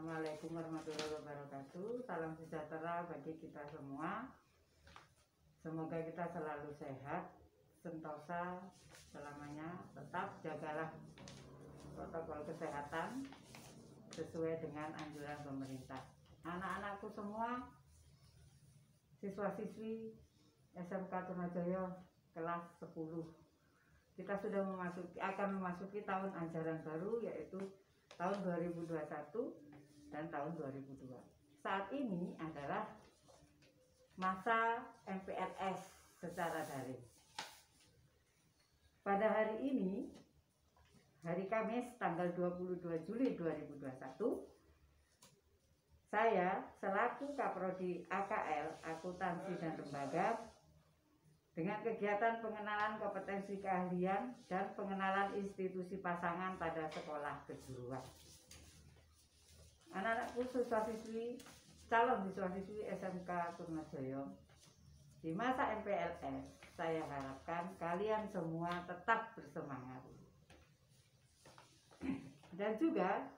Assalamualaikum warahmatullahi wabarakatuh. Salam sejahtera bagi kita semua. Semoga kita selalu sehat, sentosa selamanya. Tetap jagalah protokol kesehatan sesuai dengan anjuran pemerintah. Anak-anakku semua, siswa-siswi SMK Trunojoyo kelas 10. Kita sudah akan memasuki tahun ajaran baru, yaitu tahun 2021 dan tahun 2002. Saat ini adalah masa MPLS secara daring. Pada hari ini, hari Kamis tanggal 22 Juli 2021, saya selaku Kaprodi AKL, Akuntansi dan Lembaga, dengan kegiatan pengenalan kompetensi keahlian dan pengenalan institusi pasangan pada sekolah kejuruan. Anak-anakku siswa-siswi, calon siswa-siswi SMK Trunojoyo, di masa MPLS, saya harapkan kalian semua tetap bersemangat. Dan juga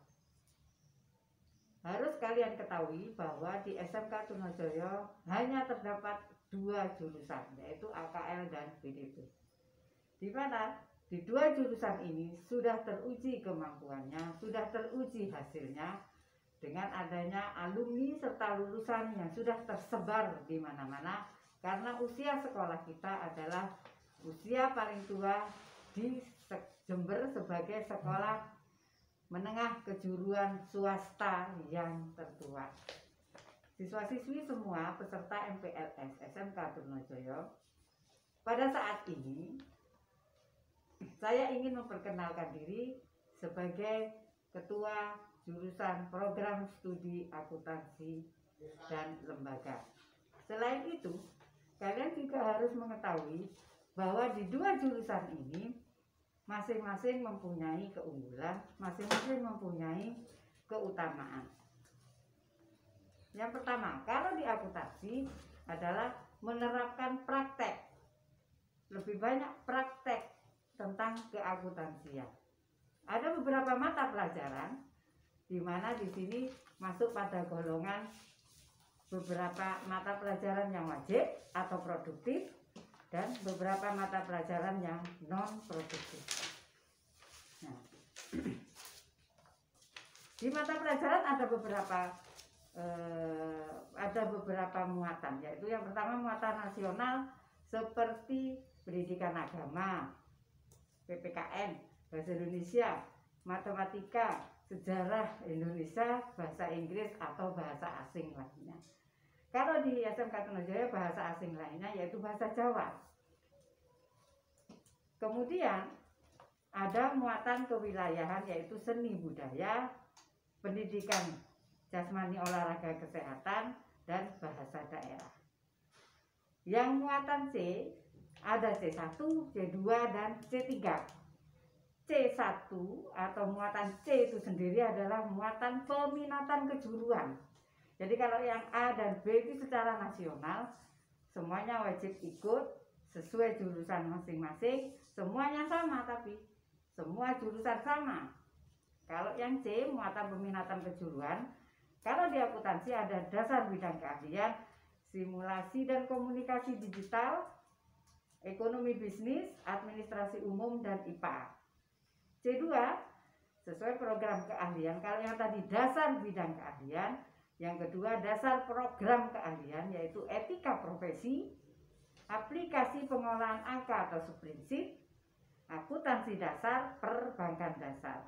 harus kalian ketahui bahwa di SMK Trunojoyo hanya terdapat 2 jurusan, yaitu AKL dan BDP. Di mana di 2 jurusan ini sudah teruji kemampuannya, sudah teruji hasilnya dengan adanya alumni serta lulusan yang sudah tersebar di mana-mana, karena usia sekolah kita adalah usia paling tua di Jember sebagai sekolah menengah kejuruan swasta yang tertua. Siswa-siswi semua peserta MPLS SMK Trunojoyo, pada saat ini saya ingin memperkenalkan diri sebagai Ketua Jurusan Program Studi Akuntansi dan Lembaga. Selain itu, kalian juga harus mengetahui bahwa di 2 jurusan ini masing-masing mempunyai keunggulan, masing-masing mempunyai keutamaan. Yang pertama, kalau di akuntansi adalah menerapkan praktek, lebih banyak praktek tentang keakuntansian. Ada beberapa mata pelajaran di mana di sini masuk pada golongan beberapa mata pelajaran yang wajib atau produktif dan beberapa mata pelajaran yang non produktif. Nah, di mata pelajaran ada beberapa muatan, yaitu yang pertama muatan nasional seperti pendidikan agama, PPKN, bahasa Indonesia, matematika, sejarah Indonesia, bahasa Inggris atau bahasa asing lainnya. Kalau di SMK Trunojoyo bahasa asing lainnya yaitu bahasa Jawa. Kemudian ada muatan kewilayahan yaitu seni budaya, pendidikan jasmani olahraga kesehatan, dan bahasa daerah. Yang muatan C ada C1, C2, dan C3. C1 atau muatan C itu sendiri adalah muatan peminatan kejuruan. Jadi kalau yang A dan B itu secara nasional semuanya wajib ikut sesuai jurusan masing-masing, semuanya sama, tapi semua jurusan sama. Kalau yang C muatan peminatan kejuruan, kalau di akuntansi ada dasar bidang keahlian, simulasi dan komunikasi digital, ekonomi bisnis, administrasi umum, dan IPA. C2 sesuai program keahlian. Kalau yang tadi dasar bidang keahlian, yang kedua dasar program keahlian yaitu etika profesi, aplikasi pengolahan angka atau subprinsip, akuntansi dasar, perbankan dasar.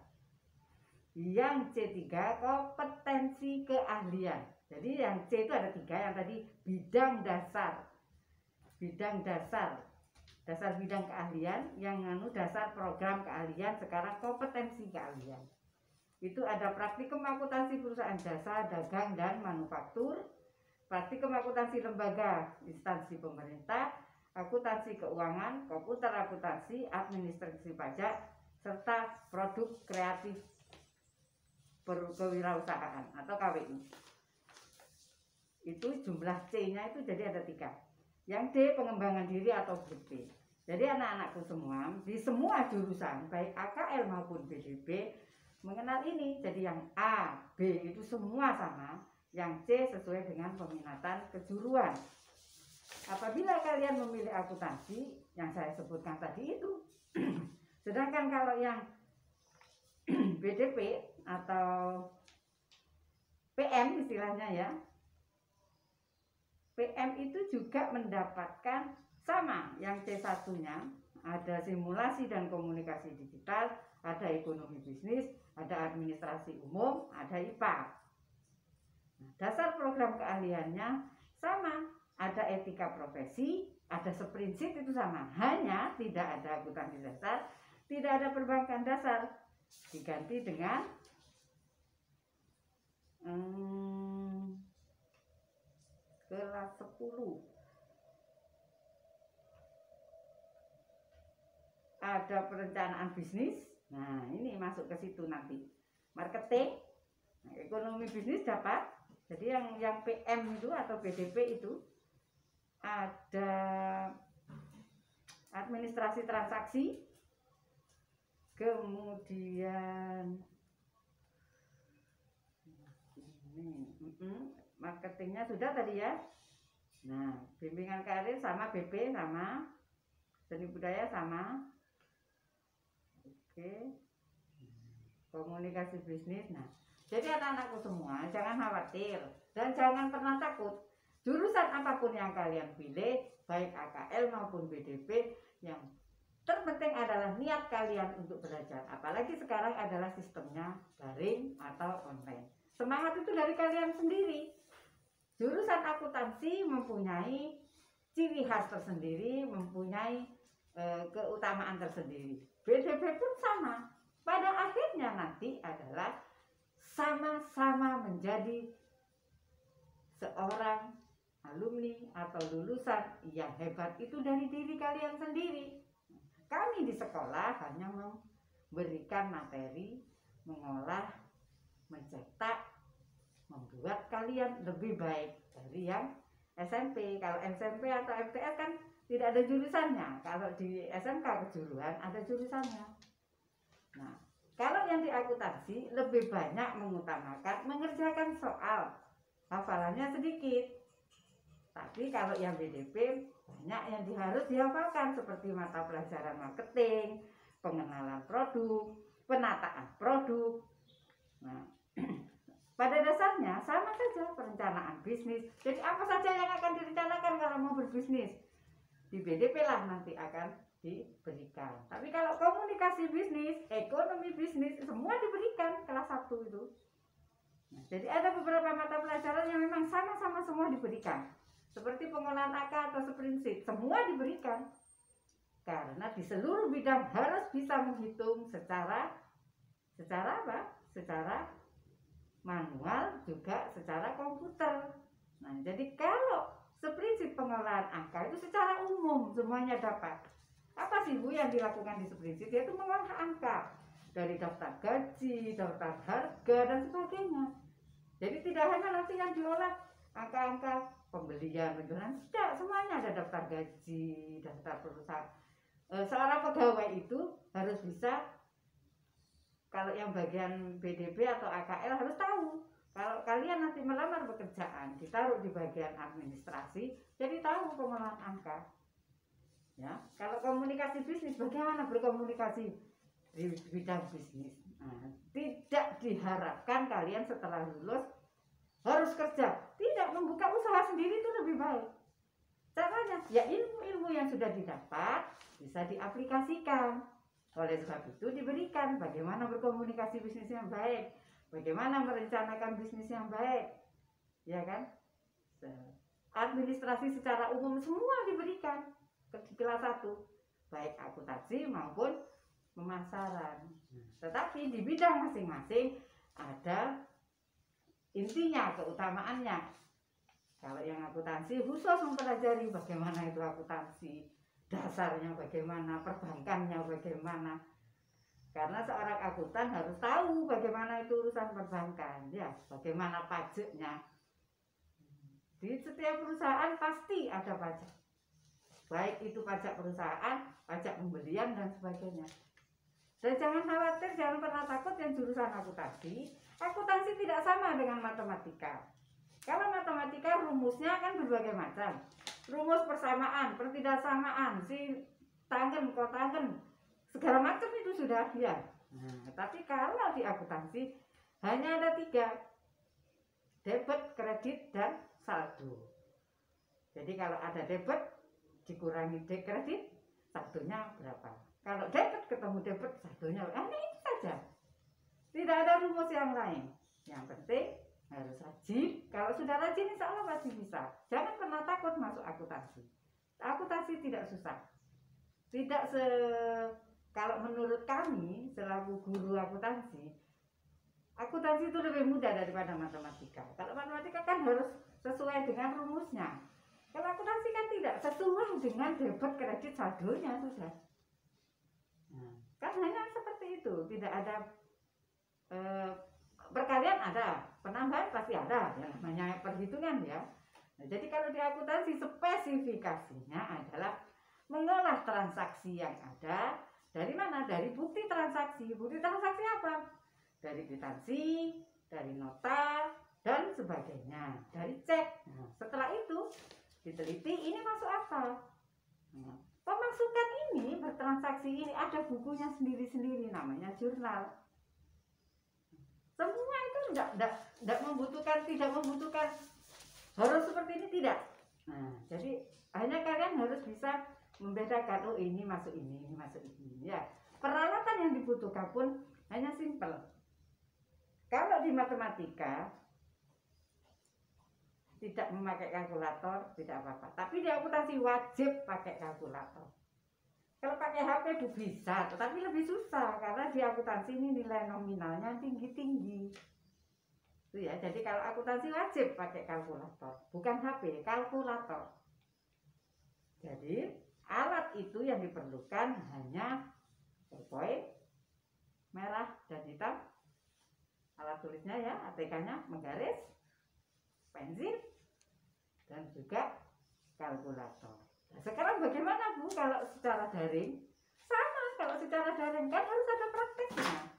Yang C3 kompetensi keahlian. Jadi yang C itu ada 3, yang tadi bidang dasar, dasar bidang keahlian, yang dasar program keahlian, sekarang kompetensi keahlian. Itu ada praktikum akuntansi perusahaan jasa, dagang, dan manufaktur, praktikum akuntansi lembaga, instansi pemerintah, akuntansi keuangan, komputer akuntansi, administrasi pajak, serta produk kreatif kewirausahaan atau KWI. Itu jumlah C-nya itu jadi ada 3. Yang D pengembangan diri atau BP. Jadi anak-anakku semua di semua jurusan baik AKL maupun BDP mengenal ini. Jadi yang A, B itu semua sama, yang C sesuai dengan peminatan kejuruan. Apabila kalian memilih akuntansi yang saya sebutkan tadi itu, sedangkan kalau yang BDP atau PM istilahnya ya, PM itu juga mendapatkan sama, yang C1-nya ada simulasi dan komunikasi digital, ada ekonomi bisnis, ada administrasi umum, ada IPA. Nah, dasar program keahliannya sama, ada etika profesi, ada seprinsip itu sama, hanya tidak ada akuntansi dasar, tidak ada perbankan dasar, diganti dengan kelas 10 ada perencanaan bisnis. Nah, ini masuk ke situ nanti. Marketing, nah, ekonomi bisnis dapat. Jadi yang PM itu atau BDP itu ada administrasi transaksi, kemudian marketingnya sudah tadi ya. Nah, bimbingan karir sama BP sama, seni budaya sama. Oke. Komunikasi bisnis. Nah, jadi anak-anakku semua jangan khawatir dan jangan pernah takut. Jurusan apapun yang kalian pilih, baik AKL maupun BDP, yang terpenting adalah niat kalian untuk belajar. Apalagi sekarang adalah sistemnya daring atau online. Semangat itu dari kalian sendiri. Jurusan akuntansi mempunyai ciri khas tersendiri, mempunyai keutamaan tersendiri. BDP pun sama. Pada akhirnya nanti adalah sama-sama menjadi seorang alumni atau lulusan yang hebat itu dari diri kalian sendiri. Kami di sekolah hanya memberikan materi, mengolah, mencetak, membuat kalian lebih baik dari yang SMP. Kalau SMP atau MTS kan tidak ada jurusannya. Kalau di SMK kejuruan ada jurusannya. Nah, kalau yang di akuntansi lebih banyak mengutamakan mengerjakan soal, hafalannya sedikit. Tapi kalau yang BDP banyak yang harus dihafalkan, seperti mata pelajaran marketing, pengenalan produk, penataan produk. Nah, pada dasarnya sama saja perencanaan bisnis. Jadi apa saja yang akan direncanakan kalau mau berbisnis, di BDP lah nanti akan diberikan. Tapi kalau komunikasi bisnis, ekonomi bisnis, semua diberikan kelas 1 itu. Nah, jadi ada beberapa mata pelajaran yang memang sama-sama semua diberikan. Seperti pengolahan AK atau seprinsip, semua diberikan. Karena di seluruh bidang harus bisa menghitung secara apa? Secara manual, juga secara komputer. Nah, jadi kalau seprinsip pengolahan angka itu secara umum semuanya dapat. Apa sih Bu yang dilakukan di seprinsip? Yaitu mengolah angka dari daftar gaji, daftar harga dan sebagainya. Jadi tidak hanya nanti yang diolah angka-angka pembelian, penjualan, tidak, semuanya ada daftar gaji, daftar perusahaan. Seorang pegawai itu harus bisa, kalau yang bagian BDP atau AKL harus tahu. Kalau kalian nanti melamar pekerjaan, ditaruh di bagian administrasi, jadi tahu pengolahan angka. Ya, kalau komunikasi bisnis, bagaimana berkomunikasi di bidang bisnis? Nah, tidak diharapkan kalian setelah lulus harus kerja. Tidak, membuka usaha sendiri itu lebih baik. Caranya, ya ilmu-ilmu yang sudah didapat bisa diaplikasikan. Oleh sebab itu diberikan bagaimana berkomunikasi bisnis yang baik, bagaimana merencanakan bisnis yang baik, ya kan? Administrasi secara umum semua diberikan di kelas 1, baik akuntansi maupun pemasaran. Tetapi di bidang masing-masing ada intinya, keutamaannya. Kalau yang akuntansi khusus mempelajari bagaimana itu akuntansi, dasarnya bagaimana, perbankannya bagaimana. Karena seorang akuntan harus tahu bagaimana itu urusan perbankan, ya, bagaimana pajaknya. Di setiap perusahaan pasti ada pajak. Baik itu pajak perusahaan, pajak pembelian dan sebagainya. Dan jangan khawatir, jangan pernah takut yang jurusan akuntansi. Akuntansi tidak sama dengan matematika. Kalau matematika rumusnya kan berbagai macam. Rumus persamaan, pertidaksamaan, si tangen, kotangen, segala macam itu sudah ya. Nah, tapi kalau di akuntansi hanya ada 3, debit, kredit, dan saldo. Jadi kalau ada debit dikurangi kredit, saldonya berapa? Kalau debit ketemu debit, saldonya ini saja. Tidak ada rumus yang lain. Yang penting harus rajin. Kalau sudah rajin, insya Allah pasti bisa. Jangan pernah takut masuk akuntansi. Akuntansi tidak susah. Tidak kalau menurut kami selaku guru akuntansi itu lebih mudah daripada matematika. Kalau matematika kan harus sesuai dengan rumusnya. Kalau akuntansi kan tidak sesuai dengan debit, kredit, saldonya sudah. Nah, kan hanya seperti itu. Tidak ada perkalian ada, penambahan pasti ada, ya namanya perhitungan ya. Nah, jadi kalau di akuntansi spesifikasinya adalah mengolah transaksi yang ada dari mana? Dari bukti transaksi. Bukti transaksi apa? Dari kwitansi, dari nota, dan sebagainya, dari cek. Nah, setelah itu diteliti ini masuk apa. Nah, pemasukan ini bertransaksi ini ada bukunya sendiri-sendiri namanya jurnal. Semua itu tidak membutuhkan harus seperti ini, tidak. Nah, jadi hanya kalian harus bisa membedakan, oh ini masuk ini masuk ini ya. Peralatan yang dibutuhkan pun hanya simpel. Kalau di matematika tidak memakai kalkulator tidak apa-apa, tapi di akuntansi wajib pakai kalkulator. Kalau pakai HP itu bisa, tetapi lebih susah karena di akuntansi ini nilai nominalnya tinggi-tinggi. Itu ya. Jadi kalau akuntansi wajib pakai kalkulator, bukan HP, kalkulator. Jadi alat itu yang diperlukan hanya ballpoint merah dan hitam, alat tulisnya ya, ATK-nya, menggaris, pensil, dan juga kalkulator. Nah, sekarang bagaimana Bu kalau secara daring? Sama, kalau secara daring kan harus ada prakteknya.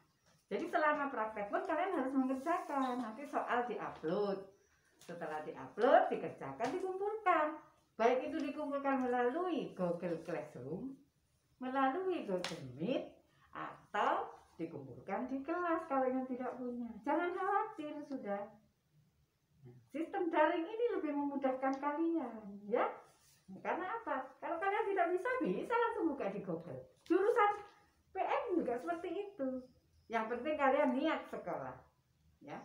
Jadi selama praktek pun kalian harus mengerjakan. Nanti soal diupload. Setelah diupload, dikerjakan, dikumpulkan. Baik itu dikumpulkan melalui Google Classroom, melalui Google Meet, atau dikumpulkan di kelas kalau yang tidak punya. Jangan khawatir sudah. Sistem daring ini lebih memudahkan kalian, ya. Karena apa? Kalau kalian tidak bisa langsung buka di Google. Jurusan PM juga seperti itu. Yang penting kalian niat sekolah, ya.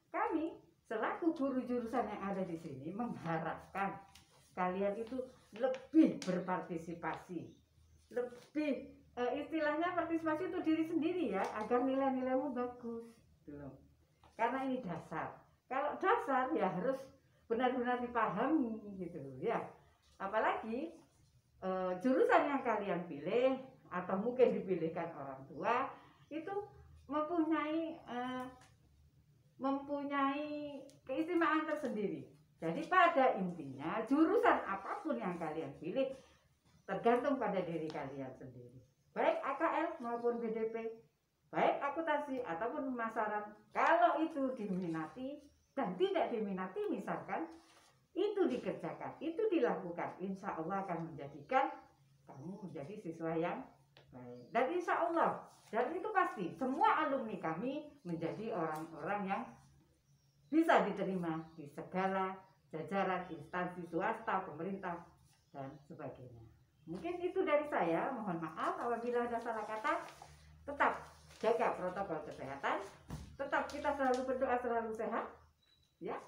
Kami selaku guru jurusan yang ada di sini mengharapkan kalian itu lebih berpartisipasi, lebih istilahnya partisipasi itu diri sendiri ya, agar nilai-nilaimu bagus, gitu. Karena ini dasar. Kalau dasar ya harus benar-benar dipahami, gitu ya. Apalagi jurusan yang kalian pilih atau mungkin dipilihkan orang tua itu mempunyai keistimewaan tersendiri. Jadi pada intinya jurusan apapun yang kalian pilih tergantung pada diri kalian sendiri. Baik AKL maupun BDP, baik akuntansi ataupun pemasaran, kalau itu diminati dan tidak diminati misalkan, itu dikerjakan, itu dilakukan, insya Allah akan menjadikan kamu menjadi siswa yang baik. Dan insya Allah, dan itu pasti semua alumni kami menjadi orang-orang yang bisa diterima di segala jajaran instansi swasta, pemerintah, dan sebagainya. Mungkin itu dari saya, mohon maaf apabila ada salah kata. Tetap jaga protokol kesehatan, tetap kita selalu berdoa selalu sehat, ya.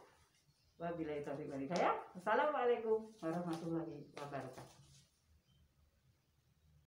Wabillahi taufiq wal hidayah. Wassalamualaikum warahmatullahi wabarakatuh.